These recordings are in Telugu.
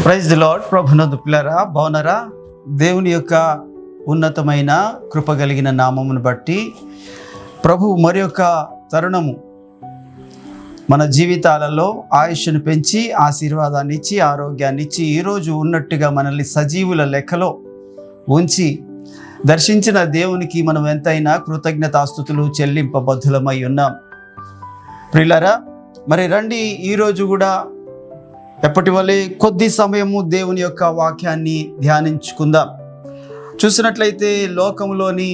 Praise the lord. ప్రభునందు పిల్లరా, బాగున్నారా? దేవుని యొక్క ఉన్నతమైన కృప కలిగిన నామమును బట్టి ప్రభు మరి యొక్క తరుణము మన జీవితాలలో ఆయుష్ను పెంచి ఆశీర్వాదాన్ని ఇచ్చి ఆరోగ్యాన్ని ఇచ్చి ఈరోజు ఉన్నట్టుగా మనల్ని సజీవుల లెక్కలో ఉంచి దర్శించిన దేవునికి మనం ఎంతైనా కృతజ్ఞతాస్తుతులు చెల్లింపబద్ధులమై ఉన్నాం. ప్రియులారా, మరి రండి ఈరోజు కూడా ఎప్పటి వలె కొద్ది సమయము దేవుని యొక్క వాక్యాన్ని ధ్యానించుకుందాం. చూసినట్లయితే లోకంలోని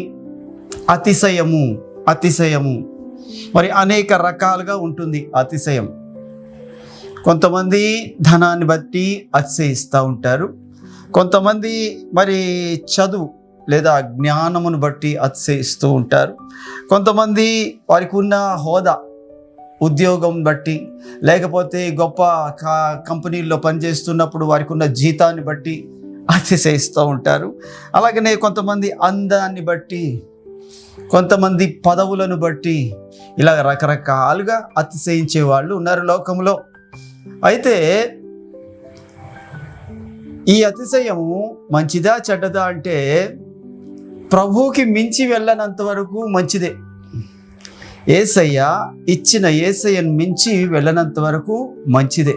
అతిశయము మరి అనేక రకాలుగా ఉంటుంది. అతిశయం కొంతమంది ధనాన్ని బట్టి అతిశయిస్తూ ఉంటారు, కొంతమంది మరి చదువు లేదా జ్ఞానమును బట్టి అతిశయిస్తూ ఉంటారు, కొంతమంది వారికి ఉన్న హోదా ఉద్యోగం బట్టి, లేకపోతే గొప్ప కంపెనీల్లో పనిచేస్తున్నప్పుడు వారికి ఉన్న జీతాన్ని బట్టి అతిశయిస్తూ ఉంటారు. అలాగనే కొంతమంది అందాన్ని బట్టి, కొంతమంది పదవులను బట్టి ఇలా రకరకాలుగా అతిశయించే వాళ్ళు ఉన్నారు లోకంలో. అయితే ఈ అతిశయము మంచిదా చెడ్డదా అంటే ప్రభువుకి మించి వెళ్ళనంత వరకు మంచిదే. యేసయ్యను మించి వెళ్ళనంత వరకు మంచిదే.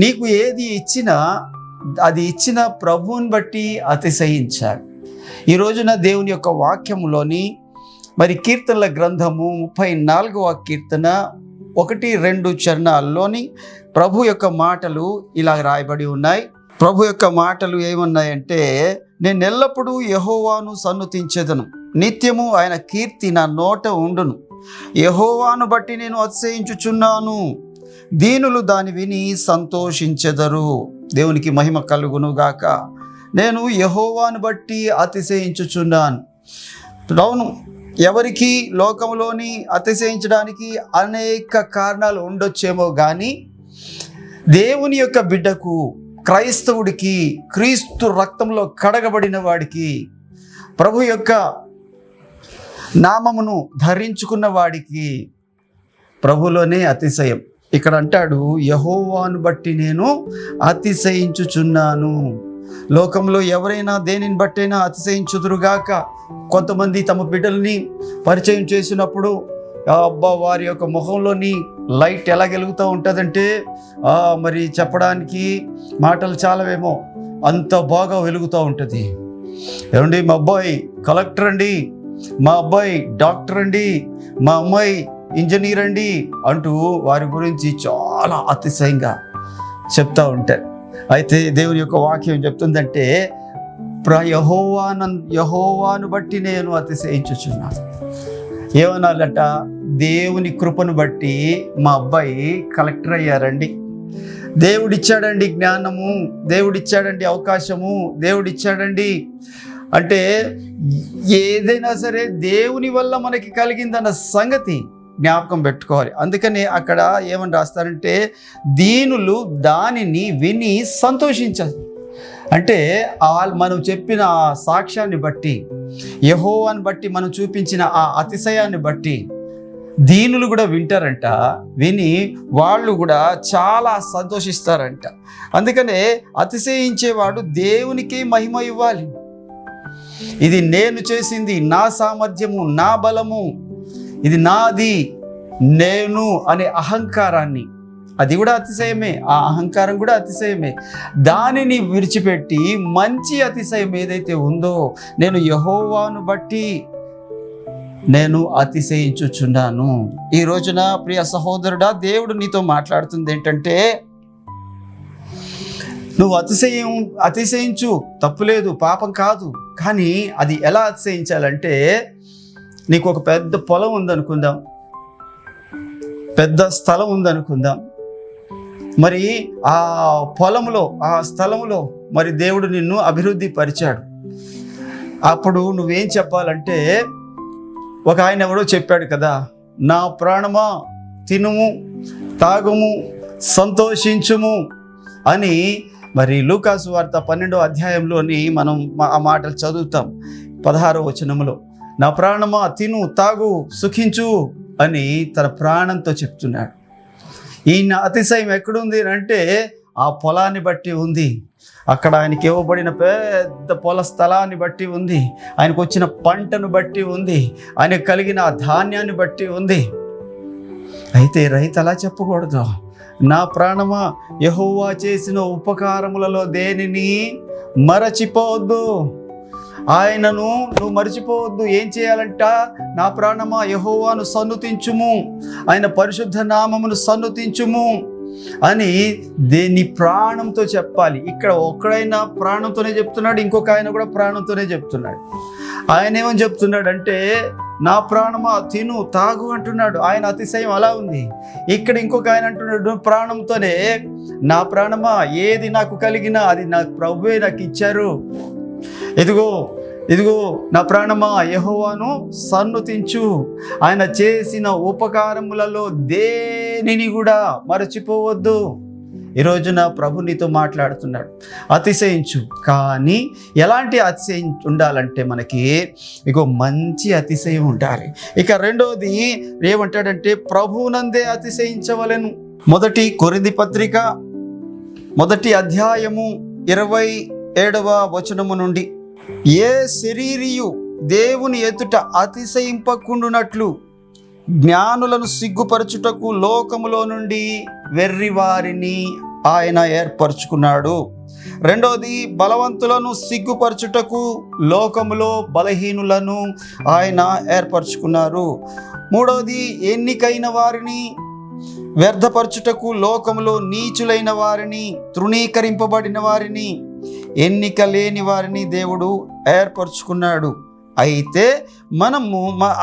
నీకు ఏది ఇచ్చినా అది ఇచ్చిన ప్రభువుని బట్టి అతిశయించాలి. ఈ రోజున దేవుని యొక్క వాక్యములోని మరి కీర్తనల గ్రంథము 34వ కీర్తన 1-2 చరణాల్లోని ప్రభు యొక్క మాటలు ఇలా రాయబడి ఉన్నాయి. ప్రభు యొక్క మాటలు ఏమున్నాయంటే, నేను ఎల్లప్పుడూ యెహోవాను సన్నుతించెదను, నిత్యము ఆయన కీర్తి నా నోట ఉండును. యెహోవాను బట్టి నేను అతిశయించుచున్నాను, దీనులు దాని విని సంతోషించెదరు. దేవునికి మహిమ కలుగును గాక. నేను యెహోవాను బట్టి అతిశయించుచున్నాను. అవును, ఎవరికి లోకంలోని అతిశయించడానికి అనేక కారణాలు ఉండొచ్చేమో కానీ దేవుని యొక్క బిడ్డకు, క్రైస్తవుడికి, క్రీస్తు రక్తంలో కడగబడిన వాడికి, ప్రభు యొక్క నామమును ధరించుకున్న వాడికి ప్రభులోనే అతిశయం. ఇక్కడ అంటాడు, యెహోవాను బట్టి నేను అతిశయించుచున్నాను. లోకంలో ఎవరైనా దేనిని బట్టైనా అతిశయించుదురుగాక. కొంతమంది తమ బిడ్డల్ని పరిచయం చేసినప్పుడు వారి యొక్క ముఖంలోని లైట్ ఎలా వెలుగుతూ ఉంటుందంటే మరి చెప్పడానికి మాటలు చాలావేమో, అంత బాగా వెలుగుతూ ఉంటుంది. ఏమండి, మా అబ్బాయి కలెక్టర్ అండి, మా అబ్బాయి డాక్టర్ అండి, మా అమ్మాయి ఇంజనీర్ అండి అంటూ వారి గురించి చాలా అతిశయంగా చెప్తూ ఉంటారు. అయితే దేవుని యొక్క వాక్యం చెప్తుందంటే, యెహోవాను బట్టి నేను అతిశయించుచున్నాను. ఏమనాలట, దేవుని కృపను బట్టి మా అబ్బాయి కలెక్టర్ అయ్యారండి, దేవుడిచ్చాడండి జ్ఞానము, దేవుడిచ్చాడండి అవకాశము, దేవుడిచ్చాడండి అంటే ఏదైనా సరే దేవుని వల్ల మనకి కలిగిందన్న సంగతి జ్ఞాపకం పెట్టుకోవాలి. అందుకని అక్కడ ఏమని రాస్తారంటే, దీనులు దానిని విని సంతోషించాలి. అంటే మనం చెప్పిన ఆ సాక్ష్యాన్ని బట్టి, యెహోవాను బట్టి మనం చూపించిన ఆ అతిశయాన్ని బట్టి దీనులు కూడా వింటారంట, విని వాళ్ళు కూడా చాలా సంతోషిస్తారంట. అందుకనే అతిశయించేవాడు దేవునికి మహిమ ఇవ్వాలి. ఇది నేను చేసింది, నా సామర్థ్యము, నా బలము, ఇది నాది, నేను అనే అహంకారాన్ని, అది కూడా అతిశయమే, ఆ అహంకారం కూడా అతిశయమే. దానిని విడిచిపెట్టి మంచి అతిశయం ఏదైతే ఉందో, నేను యెహోవాను బట్టి నేను అతిశయించుచున్నాను. ఈ రోజున ప్రియ సహోదరుడా, దేవుడు నీతో మాట్లాడుతుంది ఏంటంటే, నువ్వు అతిశయించు, తప్పులేదు, పాపం కాదు. కానీ అది ఎలా అతిశయించాలంటే, నీకు ఒక పెద్ద పొలం ఉందనుకుందాం, పెద్ద స్థలం ఉందనుకుందాం. మరి ఆ పొలంలో, ఆ స్థలంలో మరి దేవుడు నిన్ను అభివృద్ధి పరిచాడు. అప్పుడు నువ్వేం చెప్పాలంటే, ఒక ఆయన ఎవడో చెప్పాడు కదా, నా ప్రాణమా తినుము, తాగుము, సంతోషించుము అని. మరి లూకాసు వార్త 12వ అధ్యాయంలోని మనం ఆ మాటలు చదువుతాం. 16వ వచనములో, నా ప్రాణమా తిను, తాగు, సుఖించు అని తన ప్రాణంతో చెప్తున్నాడు. ఈయన అతిశయం ఎక్కడుంది అంటే ఆ పొలాన్ని బట్టి ఉంది, అక్కడ ఆయనకి ఇవ్వబడిన పెద్ద పొల స్థలాన్ని బట్టి ఉంది, ఆయనకు వచ్చిన పంటను బట్టి ఉంది, ఆయనకు కలిగిన ఆ ధాన్యాన్ని బట్టి ఉంది. అయితే రైతు అలా చెప్పకూడదు. నా ప్రాణమా, యెహోవా చేసిన ఉపకారములలో దేనిని మరచిపోవద్దు. ఆయనను నువ్వు మర్చిపోవద్దు. ఏం చేయాలంట? నా ప్రాణమా యెహోవాను సన్నుతించుము, ఆయన పరిశుద్ధ నామమును సన్నుతించుము అని దేని ప్రాణంతో చెప్పాలి. ఇక్కడ ఒక్కడైనా ప్రాణంతోనే చెప్తున్నాడు, ఇంకొక ఆయన కూడా ప్రాణంతోనే చెప్తున్నాడు. ఆయన ఏమని చెప్తున్నాడంటే నా ప్రాణమా తిను తాగు అంటున్నాడు. ఆయన అతిశయం అలా ఉంది. ఇక్కడ ఇంకొక ఆయన అంటున్నాడు ప్రాణంతోనే, నా ప్రాణమా ఏది నాకు కలిగినా అది నా ప్రభువే నాకు ఇచ్చారు. ఇదిగో నా ప్రాణమా యెహోవాను సన్నుతించు, ఆయన చేసిన ఉపకారములలో దేనిని కూడా మరచిపోవద్దు. ఈరోజు నా ప్రభు నీతో మాట్లాడుతున్నాడు, అతిశయించు. కానీ ఎలాంటి అతిశయం ఉండాలంటే మనకి మంచి అతిశయం ఉండాలి. ఇక రెండోది ఏమంటాడంటే ప్రభువునందే అతిశయించవలెను. 1 కొరింథీ పత్రిక 1వ అధ్యాయము 27వ వచనము నుండి, ఏ శరీరియు దేవుని ఎదుట అతిశయింపకుండునట్లు జ్ఞానులను సిగ్గుపరచుటకు లోకములో నుండి వెర్రివారిని ఆయన ఏర్పరచుకున్నాడు. రెండోది బలవంతులను సిగ్గుపరచుటకు లోకములో బలహీనులను ఆయన ఏర్పరచుకున్నారు. మూడోది ఎన్నికైన వారిని వ్యర్థపరచుటకు లోకములో నీచులైన వారిని, తృణీకరింపబడిన వారిని, ఎన్నిక లేని వారిని దేవుడు ఏర్పరచుకున్నాడు. అయితే మనము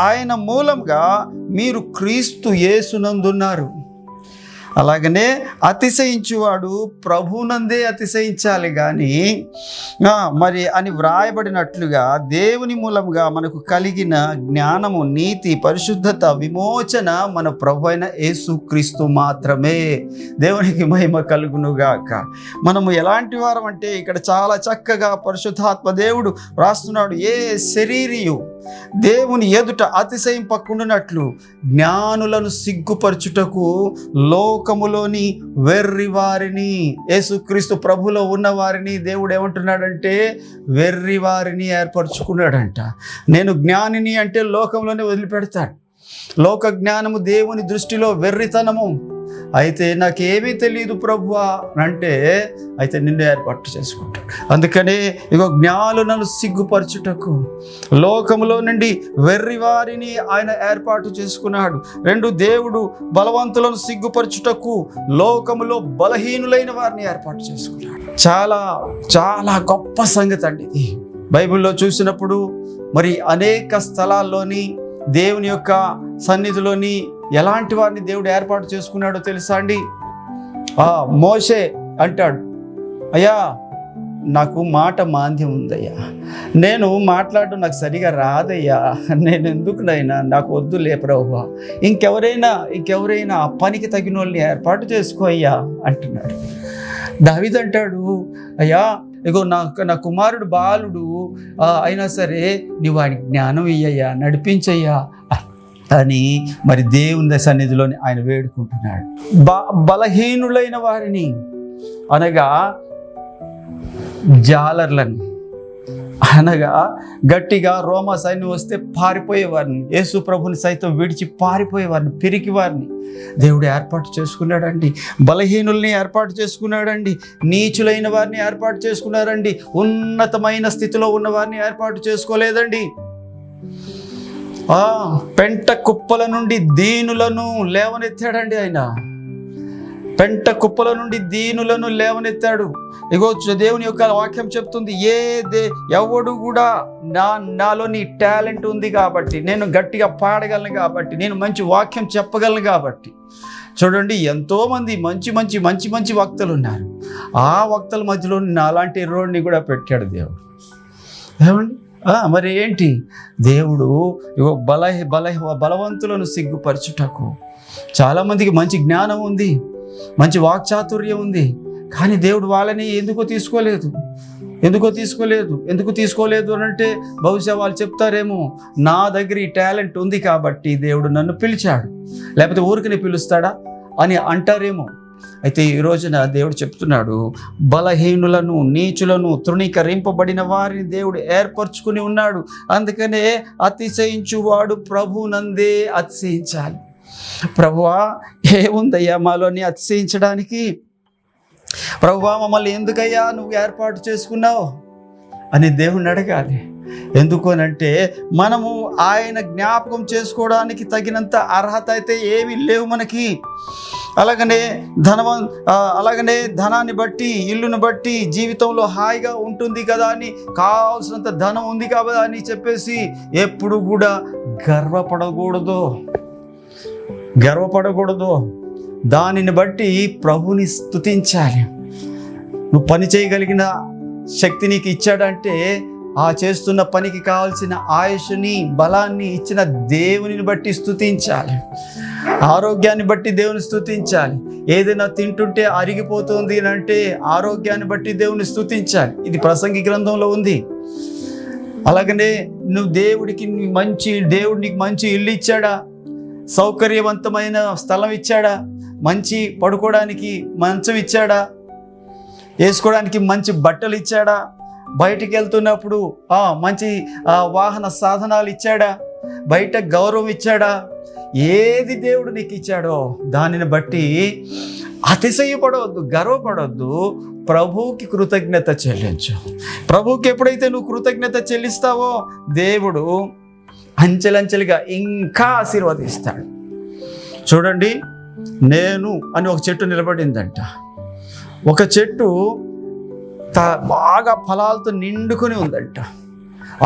ఆయన మూలంగా మీరు క్రీస్తు యేసునందున్నారు. అలాగనే అతిశయించువాడు ప్రభువునందే అతిశయించాలి కానీ మరి అని వ్రాయబడినట్లుగా దేవుని మూలంగా మనకు కలిగిన జ్ఞానము, నీతి, పరిశుద్ధత, విమోచన మన ప్రభు అయిన యేసుక్రీస్తు మాత్రమే. దేవునికి మహిమ కలుగునుగాక. మనము ఎలాంటి వారం అంటే ఇక్కడ చాలా చక్కగా పరిశుద్ధాత్మ దేవుడు రాస్తున్నాడు, ఏ శరీరియు దేవుని ఎదుట అతిశయింపకుండునట్లు జ్ఞానులను సిగ్గుపరచుటకు లోకములోని వెర్రి వారిని, యేసుక్రీస్తు ప్రభులో ఉన్న వారిని దేవుడు ఏమంటున్నాడంటే వెర్రి వారిని ఏర్పరచుకున్నాడంట. నేను జ్ఞానిని అంటే లోకంలోనే వదిలిపెడతాడు. లోక జ్ఞానము దేవుని దృష్టిలో వెర్రితనము. అయితే నాకేమీ తెలియదు ప్రభువా అంటే అయితే నిన్ను ఏర్పాటు చేసుకుంటాడు. అందుకనే జ్ఞానులను సిగ్గుపరచుటకు లోకములో నుండి వెర్రి వారిని ఆయన ఏర్పాటు చేసుకున్నాడు. 2 దేవుడు బలవంతులను సిగ్గుపరచుటకు లోకములో బలహీనులైన వారిని ఏర్పాటు చేసుకున్నాడు. చాలా చాలా గొప్ప సంగతి అండి ఇది. బైబిల్లో చూసినప్పుడు మరి అనేక స్థలాల్లోని దేవుని యొక్క సన్నిధిలోని ఎలాంటి వారిని దేవుడు ఏర్పాటు చేసుకున్నాడో తెలుసా అండి? మోషే అంటాడు, అయ్యా నాకు మాట మాంద్యం ఉందయ్యా, నేను మాట్లాడడం నాకు సరిగా రాదయ్యా, నేను ఎందుకునైనా నాకు వద్దులే ప్రభువా, ఇంకెవరైనా ఆ పనికి తగిన వాళ్ళని ఏర్పాటు చేసుకో అయ్యా అంటున్నాడు. దావీదు అంటాడు, అయ్యా నా కుమారుడు బాలుడు అయినా సరే నీవు వాడికి జ్ఞానం ఇయ్యయ్యా, నడిపించయ్యా అని మరి దేవుని సన్నిధిలోని ఆయన వేడుకుంటున్నాడు. బలహీనులైన వారిని అనగా జాలర్లను, అనగా గట్టిగా రోమా సైన్యం వస్తే పారిపోయేవారిని, యేసు ప్రభుని సైతం విడిచి పారిపోయేవారిని, పిరికి వారిని దేవుడు ఏర్పాటు చేసుకున్నాడండి. బలహీనుల్ని ఏర్పాటు చేసుకున్నాడండి. నీచులైన వారిని ఏర్పాటు చేసుకున్నారండి. ఉన్నతమైన స్థితిలో ఉన్న వారిని ఏర్పాటు చేసుకోలేదండి. పెంట కుప్పల నుండి దీనులను లేవనెత్తాడండి. ఆయన పెంట కుప్పల నుండి దీనులను లేవనెత్తాడు. దేవుని యొక్క వాక్యం చెప్తుంది, ఎవడు కూడా నాలోని టాలెంట్ ఉంది కాబట్టి, నేను గట్టిగా పాడగలను కాబట్టి, నేను మంచి వాక్యం చెప్పగలను కాబట్టి. చూడండి, ఎంతోమంది మంచి మంచి మంచి మంచి వక్తలు ఉన్నారు. ఆ వక్తల మధ్యలో నాలాంటి రోడ్ని కూడా పెట్టాడు దేవుడు. ఏమండి మరి ఏంటి? దేవుడు బలవంతులను సిగ్గుపరచుటకు. చాలామందికి మంచి జ్ఞానం ఉంది, మంచి వాక్చాతుర్యం ఉంది, కానీ దేవుడు వాళ్ళని ఎందుకు తీసుకోలేదు అని అంటే బహుశా వాళ్ళు చెప్తారేమో, నా దగ్గర ఈ టాలెంట్ ఉంది కాబట్టి దేవుడు నన్ను పిలిచాడు, లేకపోతే ఊరికి పిలుస్తాడా అని అంటారేమో. అయితే ఈ రోజున దేవుడు చెప్తున్నాడు, బలహీనులను, నీచులను, తృణీకరింపబడిన వారిని దేవుడు ఏర్పరచుకుని ఉన్నాడు. అందుకనే అతిశయించువాడు ప్రభునందే అతిశయించాలి. ప్రభువా, ఏముందయ్యా మాలోని అతిశయించడానికి? ప్రభువా, మమ్మల్ని ఎందుకయ్యా నువ్వు ఏర్పాటు చేసుకున్నావు అని దేవుణ్ణి అడగాలి. ఎందుకు అనంటే మనము ఆయన జ్ఞాపకం చేసుకోవడానికి తగినంత అర్హత అయితే ఏమీ లేవు మనకి. అలాగనే ధనాన్ని బట్టి, ఇల్లును బట్టి జీవితంలో హాయిగా ఉంటుంది కదా అని, కావాల్సినంత ధనం ఉంది కదా అని చెప్పేసి ఎప్పుడు కూడా గర్వపడకూడదు. దానిని బట్టి ప్రభుని స్తుతించాలి. నువ్వు పని చేయగలిగిన శక్తి నీకు ఇచ్చాడంటే ఆ చేస్తున్న పనికి కావాల్సిన ఆయుష్ని, బలాన్ని ఇచ్చిన దేవునిని బట్టి స్తుతించాలి. ఆరోగ్యాన్ని బట్టి దేవుని స్తుతించాలి. ఏదైనా తింటుంటే అరిగిపోతుంది అంటే ఆరోగ్యాన్ని బట్టి దేవుని స్తుతించాలి. ఇది ప్రసంగి గ్రంథంలో ఉంది. అలాగనే దేవుడు నీకు మంచి ఇల్లు ఇచ్చాడా, సౌకర్యవంతమైన స్థలం ఇచ్చాడా, మంచి పడుకోవడానికి మంచం ఇచ్చాడా, వేసుకోవడానికి మంచి బట్టలు ఇచ్చాడా, బయటికి వెళ్తున్నప్పుడు మంచి వాహన సాధనాలు ఇచ్చాడా, బయట గౌరవం ఇచ్చాడా? ఏది దేవుడు నీకు ఇచ్చాడో దానిని బట్టి అతిశయపడవద్దు, గర్వపడవద్దు. ప్రభువుకి కృతజ్ఞత చెల్లించు. ప్రభువుకి ఎప్పుడైతే నువ్వు కృతజ్ఞత చెల్లిస్తావో దేవుడు అంచెలంచెలుగా ఇంకా ఆశీర్వదిస్తాడు. చూడండి, నేను అని ఒక చెట్టు నిలబడిందంట. ఒక చెట్టు బాగా ఫలాలతో నిండుకొని ఉందంట.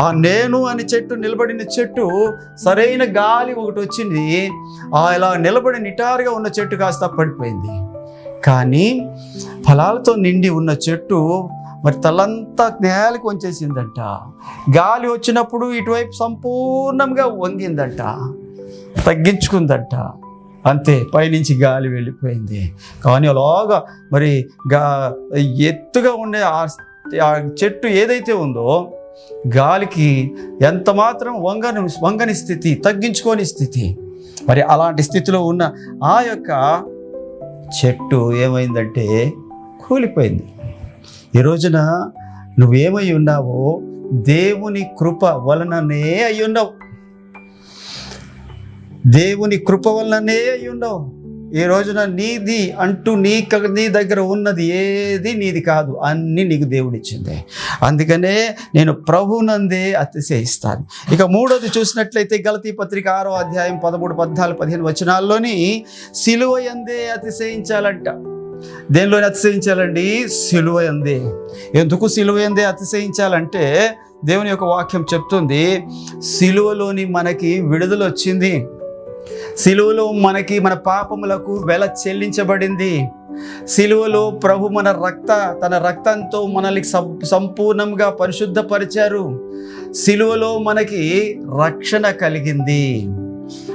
ఆ నేను అని చెట్టు, నిలబడిన చెట్టు, సరైన గాలి ఒకటి వచ్చింది, ఇలా నిలబడి నిటారుగా ఉన్న చెట్టు కాస్త పడిపోయింది. కానీ ఫలాలతో నిండి ఉన్న చెట్టు మరి తలంతా నేలకు వంచేసిందంట. గాలి వచ్చినప్పుడు ఇటువైపు సంపూర్ణంగా వంగిందంట, తగ్గించుకుందంట. అంతే, పైనుంచి గాలి వెళ్ళిపోయింది. కానీ అలాగా మరి ఎత్తుగా ఉండే ఆ చెట్టు ఏదైతే ఉందో గాలికి ఎంత మాత్రం వంగని స్థితి, తగ్గించుకోని స్థితి. మరి అలాంటి స్థితిలో ఉన్న ఆ యొక్క చెట్టు ఏమైందంటే కూలిపోయింది. ఈ రోజున నువ్వేమై ఉన్నావో దేవుని కృప వలననే అయి ఉన్నావు. దేవుని కృప వలననే అయి ఉన్నావు. ఈ రోజున నీది అంటూ నీ దగ్గర ఉన్నది ఏది నీది కాదు, అన్నీ నీకు దేవుడిచ్చిందే. అందుకనే నేను ప్రభునందే అతిశయిస్తాను. ఇక మూడోది చూసినట్లయితే గలతీ పత్రిక 6వ అధ్యాయం 13, 14, 15 వచనాల్లోని సిలువ యందే అతిశయించాలంట. దేనిలోనే అతిశయించాలండి? సిలువ యందే. ఎందుకు సిలువ యందే అతిశయించాలంటే దేవుని యొక్క వాక్యం చెప్తుంది, సిలువలోని మనకి విడుదల వచ్చింది. సిలువలో మనకి మన పాపములకు వెల చెల్లించబడింది. సిలువలో ప్రభు తన రక్తంతో మనల్ని సంపూర్ణంగా పరిశుద్ధపరిచారు. సిలువలో మనకి రక్షణ కలిగింది.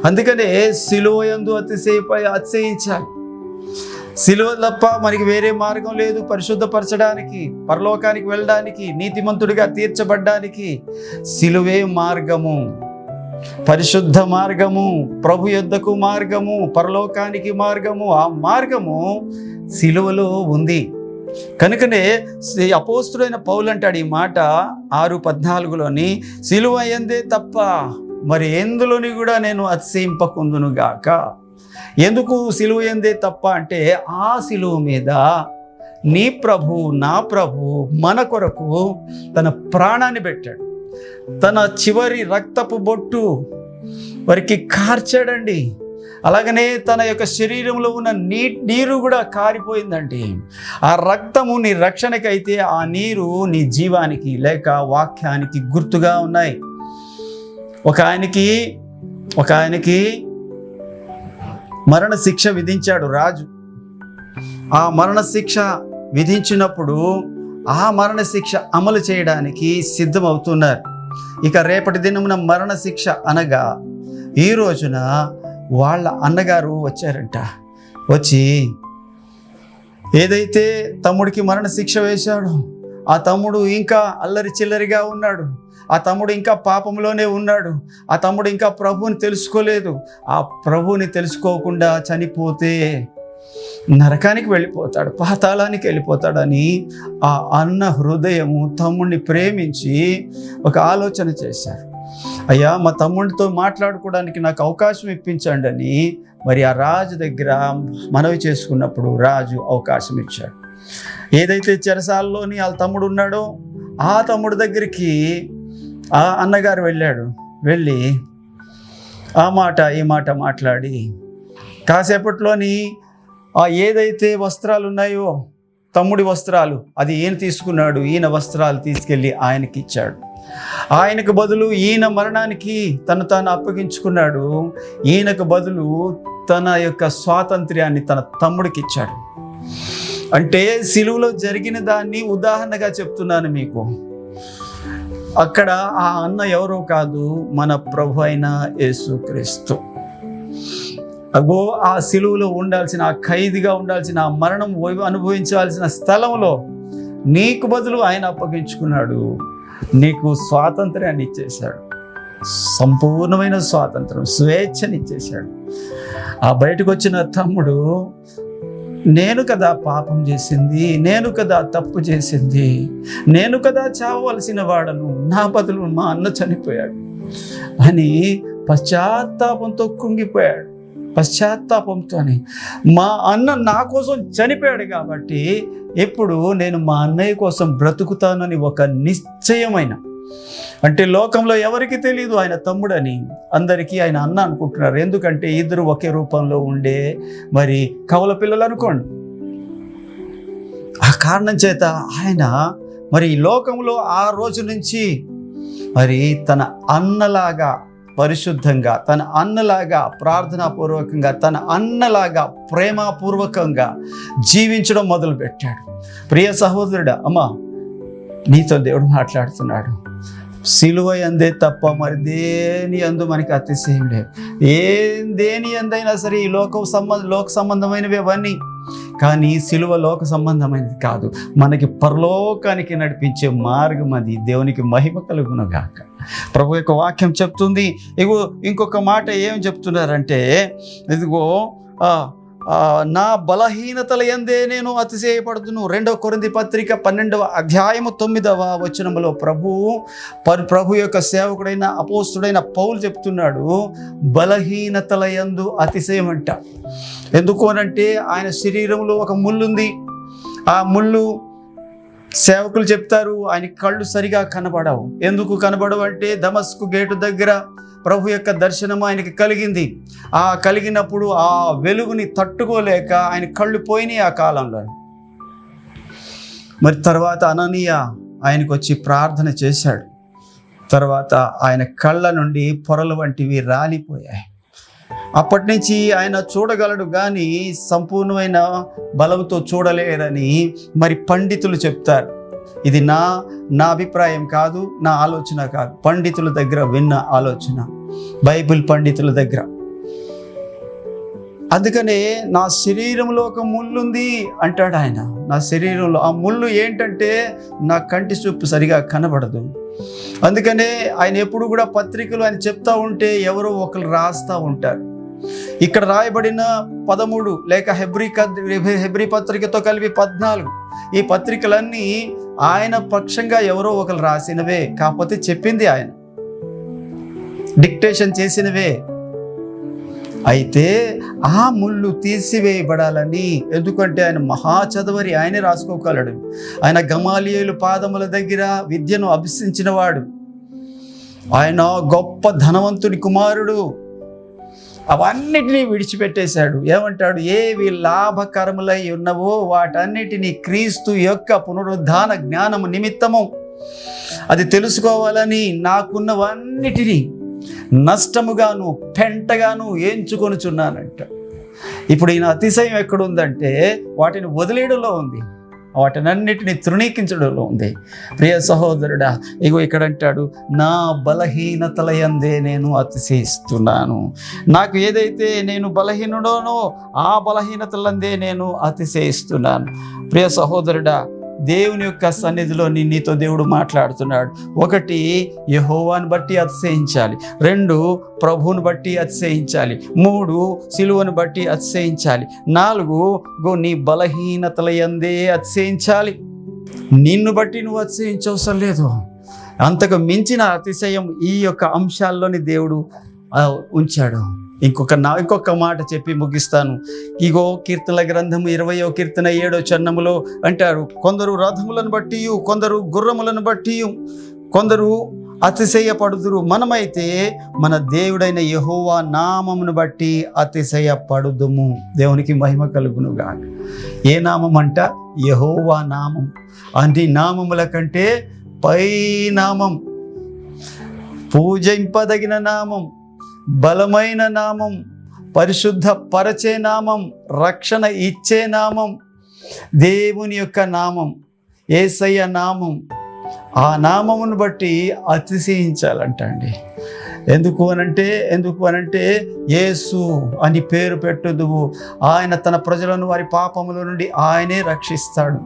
అందుకనే సిలువ యందు అతిశయించాలి. సిలువ తప్ప మనకి వేరే మార్గం లేదు పరిశుద్ధపరచడానికి, పరలోకానికి వెళ్ళడానికి, నీతిమంతుడిగా తీర్చబడ్డానికి. సిలువే మార్గము, పరిశుద్ధ మార్గము, ప్రభు యొద్దకు మార్గము, పరలోకానికి మార్గము. ఆ మార్గము సిలువలో ఉంది. కనుకనే అపోస్తుడైన పౌలు అంటాడు ఈ మాట 6:14లోని, సిలువ యందే తప్ప మరి ఎందులోని కూడా నేను అతిశయింపకుందును గాక. ఎందుకు సిలువ యందే తప్ప అంటే ఆ సిలువ మీద నీ ప్రభు, నా ప్రభు మన కొరకు తన ప్రాణాన్ని పెట్టాడు. తన చివరి రక్తపు బొట్టు వారికి కార్చాడండి. అలాగనే తన యొక్క శరీరంలో ఉన్న నీరు కూడా కారిపోయిందండి. ఆ రక్తము నీ రక్షణకైతే, ఆ నీరు నీ జీవానికి లేక వాక్యానికి గుర్తుగా ఉన్నాయి. ఒక ఆయనకి మరణ శిక్ష విధించాడు రాజు. ఆ మరణ శిక్ష విధించినప్పుడు ఆ మరణ శిక్ష అమలు చేయడానికి సిద్ధమవుతున్నారు. ఇక రేపటి దినమున మరణ శిక్ష అనగా ఈ రోజున వాళ్ళ అన్నగారు వచ్చారంట. వచ్చి ఏదైతే తమ్ముడికి మరణ శిక్ష వేశాడో ఆ తమ్ముడు ఇంకా అల్లరి చిల్లరిగా ఉన్నాడు. ఆ తమ్ముడు ఇంకా పాపంలోనే ఉన్నాడు. ఆ తమ్ముడు ఇంకా ప్రభువుని తెలుసుకోలేదు. ఆ ప్రభువుని తెలుసుకోకుండా చనిపోతే నరకానికి వెళ్ళిపోతాడు, పాతాళానికి వెళ్ళిపోతాడని ఆ అన్న హృదయము తమ్ముడిని ప్రేమించి ఒక ఆలోచన చేశారు. అయ్యా, మా తమ్ముడితో మాట్లాడుకోవడానికి నాకు అవకాశం ఇప్పించండి అని మరి ఆ రాజు దగ్గర మనవి చేసుకున్నప్పుడు రాజు అవకాశం ఇచ్చాడు. ఏదైతే చెరసాలలోని వాళ్ళ తమ్ముడు ఉన్నాడో ఆ తమ్ముడి దగ్గరికి ఆ అన్నగారు వెళ్ళి ఆ మాట ఈ మాట మాట్లాడి కాసేపట్లోని ఆ ఏదైతే వస్త్రాలు ఉన్నాయో తమ్ముడి వస్త్రాలు అది ఈయన తీసుకున్నాడు. ఈయన వస్త్రాలు తీసుకెళ్ళి ఆయనకి ఇచ్చాడు. ఆయనకు బదులు ఈయన మరణానికి తాను అప్పగించుకున్నాడు. ఈయనకు బదులు తన యొక్క స్వాతంత్ర్యాన్ని తన తమ్ముడికి ఇచ్చాడు. అంటే సిలువలో జరిగిన దాన్ని ఉదాహరణగా చెప్తున్నాను మీకు. అక్కడ ఆ అన్న ఎవరో కాదు, మన ప్రభు అయిన యేసుక్రీస్తు. అగో ఆ సిలువలో ఉండాల్సిన, ఆ ఖైదీగా ఉండాల్సిన, ఆ మరణం అనుభవించాల్సిన స్థలంలో నీకు బదులు ఆయన అప్పగించుకున్నాడు. నీకు స్వాతంత్ర్యాన్ని ఇచ్చేశాడు, సంపూర్ణమైన స్వాతంత్రం, స్వేచ్ఛని ఇచ్చేశాడు. ఆ బయటకు వచ్చిన తమ్ముడు, నేను కదా పాపం చేసింది, నేను కదా తప్పు చేసింది, నేను కదా చావవలసిన వాడను, నా బదులు మా అన్న చనిపోయాడు అని పశ్చాత్తాపంతో కుంగిపోయాడు. పశ్చాత్తాపంతోని మా అన్న నా కోసం చనిపోయాడు కాబట్టి ఇప్పుడు నేను మా అన్నయ్య కోసం బ్రతుకుతానని ఒక నిశ్చయమైన, అంటే లోకంలో ఎవరికి తెలియదు ఆయన తమ్ముడని, అందరికీ ఆయన అన్న అనుకుంటున్నారు. ఎందుకంటే ఇద్దరు ఒకే రూపంలో ఉండే మరి కవల పిల్లలు అనుకోండి. ఆ కారణం చేత ఆయన మరి ఈ లోకంలో ఆ రోజు నుంచి మరి తన అన్నలాగా పరిశుద్ధంగా, తన అన్నలాగా ప్రార్థనాపూర్వకంగా, తన అన్నలాగా ప్రేమపూర్వకంగా జీవించడం మొదలుపెట్టాడు. ప్రియ సహోదరుడా, అమ్మా, నీతో దేవుడు మాట్లాడుతున్నాడు. సిలువ అందే తప్ప మరి దేని అందు మనకి అతిశయం లేదు. దేని అందైనా సరే ఈ లోక సంబంధమైనవి అవన్నీ, కానీ సిలువ లోక సంబంధమైనది కాదు. మనకి పరలోకానికి నడిపించే మార్గం అది. దేవునికి మహిమ కలుగును గాక. ప్రభు యొక్క వాక్యం చెప్తుంది. ఇగో ఇంకొక మాట ఏం చెప్తున్నారంటే, ఇదిగో నా బలహీనతల యందే నేను అతిశయపడుతును. 2 కొరింథీ పత్రిక 12వ అధ్యాయము 9వ వచనములో ప్రభు యొక్క సేవకుడైన అపోస్తుడైన పౌలు చెప్తున్నాడు, బలహీనతల యందు అతిశయం అంట. ఎందుకు అనంటే ఆయన శరీరంలో ఒక ముళ్ళు ఉంది. ఆ ముళ్ళు సేవకులు చెప్తారు ఆయన కళ్ళు సరిగా కనబడవు. ఎందుకు కనబడవు అంటే దమస్కు గేటు దగ్గర ప్రభు యొక్క దర్శనం ఆయనకి కలిగింది. ఆ కలిగినప్పుడు ఆ వెలుగుని తట్టుకోలేక ఆయన కళ్ళు పోయినాయి ఆ కాలంలో. మరి తర్వాత అననీయ ఆయనకు వచ్చి ప్రార్థన చేశాడు. తర్వాత ఆయన కళ్ళ నుండి పొరలు వంటివి రాలిపోయాయి. అప్పటి నుంచి ఆయన చూడగలడు కానీ సంపూర్ణమైన బలంతో చూడలేరని మరి పండితులు చెప్తారు. ఇది నా అభిప్రాయం కాదు, నా ఆలోచన కాదు, పండితుల దగ్గర విన్న ఆలోచన, బైబిల్ పండితుల దగ్గర. అందుకనే నా శరీరంలో ఒక ముళ్ళు ఉంది అంటాడు ఆయన. నా శరీరంలో ఆ ముళ్ళు ఏంటంటే నా కంటి చూపు సరిగా కనబడదు. అందుకనే ఆయన ఎప్పుడు కూడా పత్రికలు ఆయన చెప్తా ఉంటే ఎవరో ఒకరు రాస్తూ ఉంటారు. ఇక్కడ రాయబడిన 13 లేక హెబ్రీ పత్రికతో కలిపి 14 ఈ పత్రికలన్నీ ఆయన పక్షంగా ఎవరో ఒకరు రాసినవే, కాకపోతే చెప్పింది ఆయన, డిక్టేషన్ చేసినవే. అయితే ఆ ముళ్ళు తీసివేయబడాలని, ఎందుకంటే ఆయన మహా చదవరి, ఆయనే రాసుకోగలడు. ఆయన గమాలియేలు పాదముల దగ్గర విద్యను అభ్యసించిన వాడు. ఆయన గొప్ప ధనవంతుని కుమారుడు. అవన్నిటినీ విడిచిపెట్టేశాడు. ఏమంటాడు? ఏవి లాభకరములై ఉన్నవో వాటన్నిటినీ క్రీస్తు యొక్క పునరుద్ధాన జ్ఞానము నిమిత్తము అది తెలుసుకోవాలని నాకున్నవన్నిటినీ నష్టముగాను పెంటగాను ఎంచుకొనుచున్నానంట. ఇప్పుడు ఈయన అతిశయం ఎక్కడుందంటే వాటిని వదిలేయడంలో ఉంది, వాటినన్నిటిని తృణీకించడంలో ఉంది. ప్రియ సహోదరుడా, ఇగో ఇక్కడ అంటాడు, నా బలహీనతల యందే నేను అతిశయిస్తున్నాను. నాకు ఏదైతే నేను బలహీనుడోనో ఆ బలహీనతలందే నేను అతిశయిస్తున్నాను. ప్రియ సహోదరుడా, దేవుని యొక్క సన్నిధిలో నీతో దేవుడు మాట్లాడుతున్నాడు. 1 యెహోవాను బట్టి అతిశయించాలి, 2 ప్రభువుని బట్టి అతిశయించాలి, 3 సిలువను బట్టి అతిశయించాలి, 4 నీ బలహీనతల యందే అతిశయించాలి. నిన్ను బట్టి నువ్వు అతిశయించవసరం లేదు. అంతకు మించిన అతిశయం ఈ యొక్క అంశాల్లోని దేవుడు ఉంచాడు. ఇంకొక మాట చెప్పి ముగిస్తాను. ఇగో కీర్తనల గ్రంథము 20వ కీర్తన 7వ చరణములో అంటారు, కొందరు రథములను బట్టి, కొందరు గుర్రములను బట్టి, కొందరు అతిశయపడుదురు, మనమైతే మన దేవుడైన యెహోవా నామమును బట్టి అతిశయపడుదుము. దేవునికి మహిమ కలుగునుగా. ఏ నామం అంట? యెహోవా నామం. అన్ని నామముల కంటే పై నామం, పూజింపదగిన నామం, బలమైన నామం, పరిశుద్ధ పరచే నామం, రక్షణ ఇచ్చే నామం, దేవుని యొక్క నామం, యేసయ్య నామం. ఆ నామమును బట్టి అతిశయించాలంట అండి. ఎందుకు అనంటే యేసు అని పేరు పెట్టుదువు. ఆయన తన ప్రజలను వారి పాపముల నుండి ఆయనే రక్షిస్తాడు.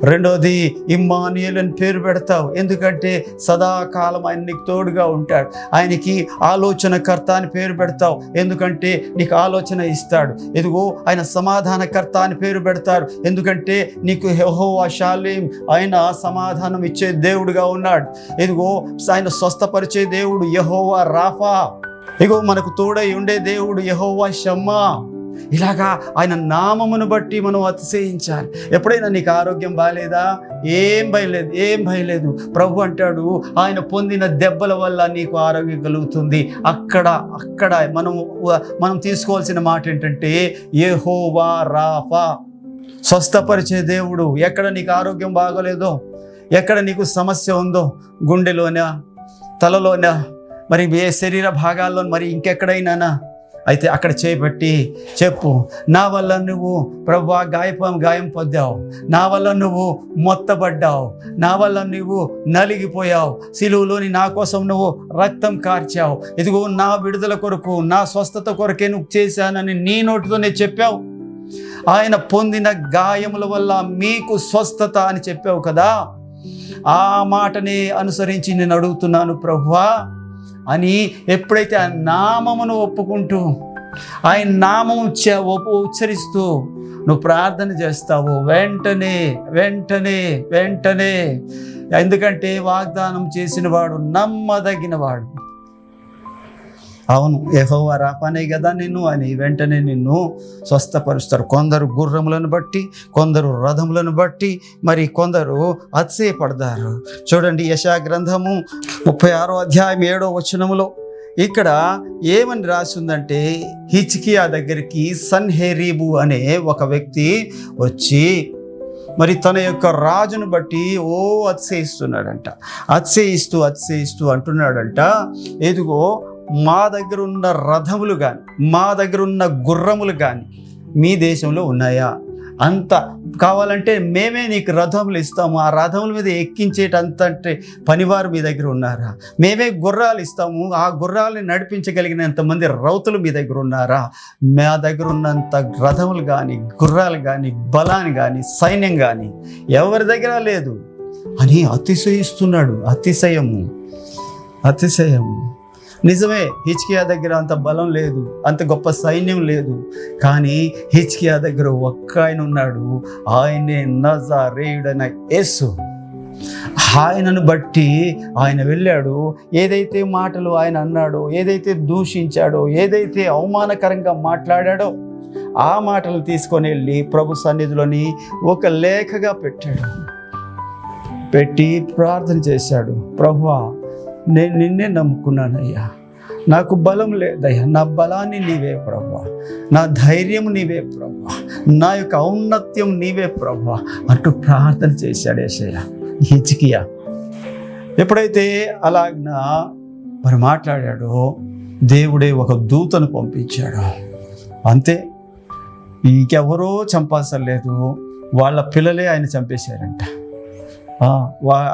2వది ఇమ్మానుయేలు అని పేరు పెడతావు. ఎందుకంటే సదాకాలం ఆయన నీకు తోడుగా ఉంటాడు. ఆయనకి ఆలోచనకర్త అని పేరు పెడతావు. ఎందుకంటే నీకు ఆలోచన ఇస్తాడు. ఎదుగో ఆయన సమాధానకర్త అని పేరు పెడతారు. ఎందుకంటే నీకు యెహోవా షాలేం, ఆయన సమాధానం ఇచ్చే దేవుడుగా ఉన్నాడు. ఎదుగో ఆయన స్వస్థపరిచే దేవుడు యెహోవా రాఫా. ఇగో మనకు తోడై ఉండే దేవుడు యెహోవా షమ్మా. ఇలాగా ఆయన నామమును బట్టి మనం అతిశయించాలి. ఎప్పుడైనా నీకు ఆరోగ్యం బాగాలేదా? ఏం భయలేదు. ప్రభు అంటాడు, ఆయన పొందిన దెబ్బల వల్ల నీకు ఆరోగ్యం కలుగుతుంది. అక్కడ మనం తీసుకోవాల్సిన మాట ఏంటంటే యెహోవా రాఫా, స్వస్థపరిచే దేవుడు. ఎక్కడ నీకు ఆరోగ్యం బాగోలేదో, ఎక్కడ నీకు సమస్య ఉందో, గుండెలోనా, తలలోనా, మరి ఏ శరీర భాగాల్లో, మరి ఇంకెక్కడైనానా, అయితే అక్కడ చేపట్టి చెప్పు, నా వల్ల నువ్వు ప్రభువా గాయం పొందావు, నా వల్ల నువ్వు మొత్తబడ్డావు, నా వల్ల నువ్వు నలిగిపోయావు, సిలువలోని నా కోసం నువ్వు రక్తం కార్చావు, ఇదిగో నా విడుదల కొరకు, నా స్వస్థత కొరకే నువ్వు చేశానని నీ నోటితోనే చెప్పావు. ఆయన పొందిన గాయముల వల్ల మీకు స్వస్థత అని చెప్పావు కదా. ఆ మాటని అనుసరించి నేను అడుగుతున్నాను ప్రభువా అని ఎప్పుడైతే ఆ నామమును ఒప్పుకుంటూ ఆయన నామము ఉచ్చరిస్తూ నువ్వు ప్రార్థన చేస్తావు, వెంటనే ఎందుకంటే వాగ్దానం చేసిన వాడు నమ్మదగిన వాడు. అవును, యెహోవా రాఫానే కదా నిన్ను అని వెంటనే నిన్ను స్వస్థపరుస్తారు. కొందరు గుర్రములను బట్టి, కొందరు రథములను బట్టి, మరి కొందరు అతిశయపడతారు. చూడండి, యెషయా గ్రంథము 36వ అధ్యాయం 7వ వచనములో ఇక్కడ ఏమని రాసిందంటే, హిజ్కియా దగ్గరికి సన్హెరీబు అనే ఒక వ్యక్తి వచ్చి మరి తన యొక్క రాజును బట్టి అతిశయిస్తున్నాడంట. అతిశయిస్తూ అంటున్నాడంట, ఎదుగో మా దగ్గర ఉన్న రథములు కానీ, మా దగ్గర ఉన్న గుర్రములు కానీ మీ దేశంలో ఉన్నాయా? అంత కావాలంటే మేమే నీకు రథములు ఇస్తాము, ఆ రథముల మీద ఎక్కించేటంత పనివారు మీ దగ్గర ఉన్నారా? మేమే గుర్రాలు ఇస్తాము, ఆ గుర్రాలని నడిపించగలిగినంతమంది రౌతులు మీ దగ్గర ఉన్నారా? మా దగ్గర ఉన్నంత రథములు కానీ, గుర్రాలు కానీ, బలాన్ని కానీ, సైన్యం కానీ ఎవరి దగ్గర లేదు అని అతిశయిస్తున్నాడు. అతిశయము నిజమే, హిజ్కియా దగ్గర అంత బలం లేదు, అంత గొప్ప సైన్యం లేదు. కానీ హిజ్కియా దగ్గర ఒక్క ఆయన ఉన్నాడు, ఆయనే నజరేయుడైన యేసు. ఆయనను బట్టి ఆయన వెళ్ళాడు. ఏదైతే మాటలు ఆయన అన్నాడో, ఏదైతే దూషించాడో, ఏదైతే అవమానకరంగా మాట్లాడాడో ఆ మాటలు తీసుకొని వెళ్ళి ప్రభు సన్నిధిలోని ఒక లేఖగా పెట్టి ప్రార్థన చేశాడు. ప్రభువా, నేను నిన్నే నమ్ముకున్నానయ్యా, నాకు బలం లేదయ్యా, నా బలాన్ని నీవే ప్రభువా, నా ధైర్యం నీవే ప్రభువా, నా యొక్క ఔన్నత్యం నీవే ప్రభువా అంటూ ప్రార్థన చేశాడు హిజ్కియా. ఎప్పుడైతే అలాగ మరి మాట్లాడాడో దేవుడే ఒక దూతను పంపించాడు. అంతే, ఇంకెవరో చంపాల్సిన లేదు, వాళ్ళ పిల్లలే ఆయన చంపేశారంట.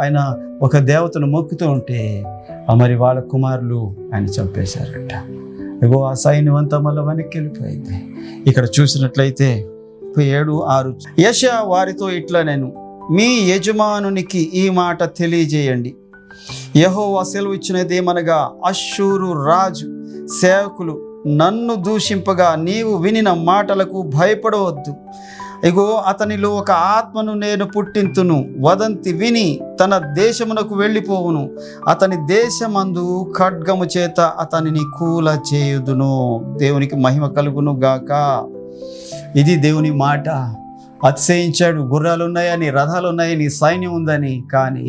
ఆయన ఒక దేవతను మొక్కుతూ ఉంటే మరి వాళ్ళ కుమారులు ఆయన చంపేశారంట. ఇగో ఆ సైన్యం అంతా మళ్ళీ వెనక్కి వెళ్ళిపోయింది. ఇక్కడ చూసినట్లయితే 7:6 యెషయా వారితో ఇట్లా నేను మీ యజమానునికి ఈ మాట తెలియజేయండి. యెహోవా సెలవు ఇచ్చినదేమనగా, అష్షూరు రాజు సేవకులు నన్ను దూషింపగా నీవు వినిన మాటలకు భయపడవద్దు. ఇగో అతనిలో ఒక ఆత్మను నేను పుట్టింతును, వదంతి విని తన దేశమునకు వెళ్ళిపోవును, అతని దేశమందు ఖడ్గము చేత అతనిని కూల చేయుదును. దేవునికి మహిమ కలుగును గాక. ఇది దేవుని మాట. అతిశయించాడు, గుర్రాలు ఉన్నాయని, రథాలు ఉన్నాయని, సైన్యం ఉందని, కానీ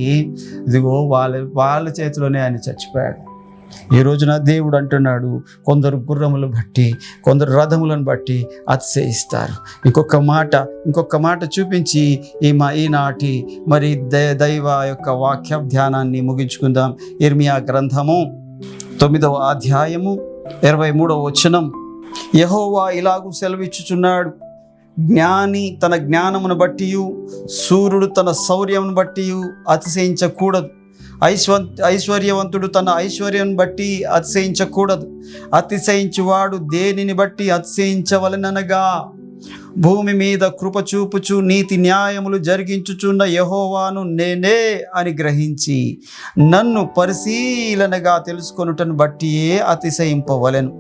ఇదిగో వాళ్ళ చేతిలోనే ఆయన చచ్చిపోయాడు. ఈ రోజున దేవుడు అంటున్నాడు, కొందరు గుర్రములు బట్టి, కొందరు రథములను బట్టి అతిశయిస్తారు. ఇంకొక మాట చూపించి ఈనాటి మరి దైవ యొక్క వాక్య ధ్యానాన్ని ముగించుకుందాం. ఇర్మియా గ్రంథము 9వ అధ్యాయము 23వ వచనం. యెహోవా ఇలాగూ సెలవిచ్చుచున్నాడు, జ్ఞాని తన జ్ఞానమును బట్టి, సూర్యుడు తన శౌర్యమును బట్టి అతిశయించకూడదు, ఐశ్వర్యవంతుడు తన ఐశ్వర్యం బట్టి అతిశయించకూడదు. అతిశయించువాడు దేనిని బట్టి అతిశయించవలననగా, భూమి మీద కృప చూపుచు నీతి న్యాయములు జరిగించుచున్న యెహోవాను నేనే అని గ్రహించి నన్ను పరిశీలనగా తెలుసుకొనుటను బట్టియే అతిశయింపవలెను.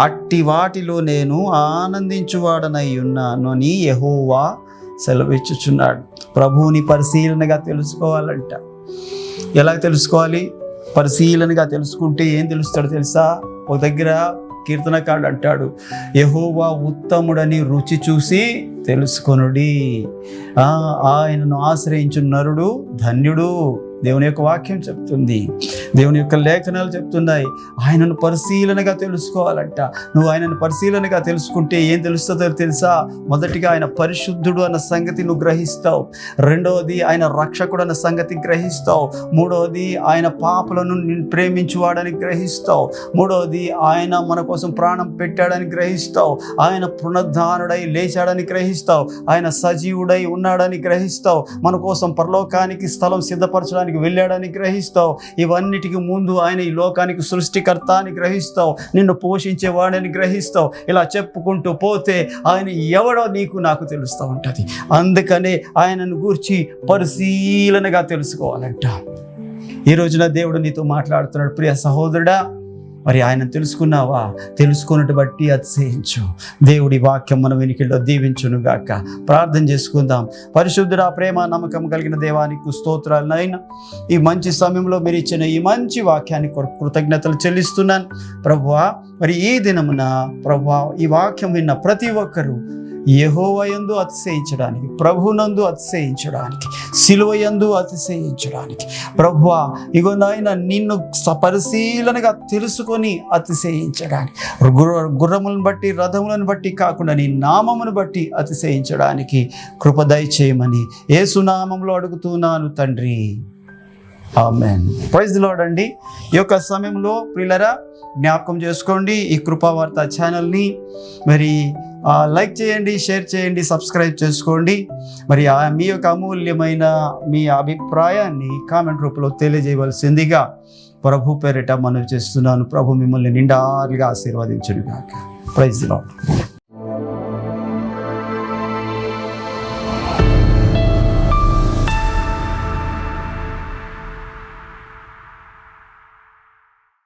అట్టి వాటిలో నేను ఆనందించువాడనై ఉన్నాను అని యెహోవా సెలవిచ్చుచున్నాడు. ప్రభువుని పరిశీలనగా తెలుసుకోవాలంట. ఎలా తెలుసుకోవాలి? పరిశీలనగా తెలుసుకుంటే ఏం తెలుస్తాడో తెలుసా? ఒక దగ్గర కీర్తనకారుడు అంటాడు, యెహోవా ఉత్తముడని రుచి చూసి తెలుసుకొనుడి, ఆయనను ఆశ్రయించు నరుడు ధన్యుడు. దేవుని యొక్క వాక్యం చెప్తుంది, దేవుని యొక్క లేఖనాలు చెప్తున్నాయి. ఆయనను పరిశీలనగా తెలుసుకోవాలంట. నువ్వు ఆయనను పరిశీలనగా తెలుసుకుంటే ఏం తెలుస్తుందో తెలుసా? మొదటిగా ఆయన పరిశుద్ధుడు అన్న సంగతి నువ్వు గ్రహిస్తావు. రెండవది ఆయన రక్షకుడు అన్న సంగతి గ్రహిస్తావు. మూడవది ఆయన పాపలను ప్రేమించువాడని గ్రహిస్తావు. మూడవది ఆయన మన కోసం ప్రాణం పెట్టాడని గ్రహిస్తావు. ఆయన పునరుద్ధానుడై లేచాడని గ్రహిస్తావు. ఆయన సజీవుడై ఉన్నాడని గ్రహిస్తావు. మన కోసం పరలోకానికి స్థలం సిద్ధపరచడానికి వెళ్ళాడని గ్రహిస్తావు. ఇవన్నిటికి ముందు ఆయన ఈ లోకానికి సృష్టికర్త అని గ్రహిస్తావు. నిన్ను పోషించేవాడని గ్రహిస్తావు. ఇలా చెప్పుకుంటూ పోతే ఆయన ఎవడో నాకు తెలుస్తూ ఉంటుంది. అందుకనే ఆయనను గూర్చి పరిశీలనగా తెలుసుకోవాలంట. ఈ రోజున దేవుడు నీతో మాట్లాడుతున్నాడు, ప్రియ సహోదరుడా, మరి ఆయన తెలుసుకున్నావా? తెలుసుకున్నట్టు బట్టి అతిశయించు. దేవుడి వాక్యం మన వెనుకల్లో దీవించును గాక. ప్రార్థన చేసుకుందాం. పరిశుద్ధుడా, ప్రేమ నమ్మకం కలిగిన దేవానికి స్తోత్రాలు. నాయన, ఈ మంచి సమయంలో మీరు ఇచ్చిన ఈ మంచి వాక్యాన్ని కృతజ్ఞతలు చెల్లిస్తున్నాను ప్రభువా. మరి ఈ దినమున ప్రభువా, ఈ వాక్యం విన్న ప్రతి ఒక్కరూ యెహోవా యందు అతిశయించడానికి, ప్రభునందు అతిశయించడానికి, సిలువ యందు అతిశయించడానికి ప్రభువా, ఇగో నాయన నిన్ను పరిశీలనగా తెలుసుకొని అతిశయించడానికి, గుర్రములను బట్టి రథములను బట్టి కాకుండా నీ నామమును బట్టి అతిశయించడానికి కృప దయచేయమని యేసు నామములో అడుగుతున్నాను తండ్రి, ఆమేన్. ప్రైజ్ ది లార్డ్ అండి. ఈ యొక్క సమయంలో ప్రియులరా జ్ఞాపకం చేసుకోండి, ఈ కృపావార్త ఛానల్ని మరి లైక్ చేయండి, షేర్ చేయండి, సబ్స్క్రైబ్ చేసుకోండి. మరి మీ యొక్క అమూల్యమైన మీ అభిప్రాయాన్ని కామెంట్ రూపంలో తెలియజేయవలసిందిగా ప్రభు పేరిట మనవి చేస్తున్నాను. ప్రభు మిమ్మల్ని నిండారుగా ఆశీర్వదించును గాక. Praise the lord.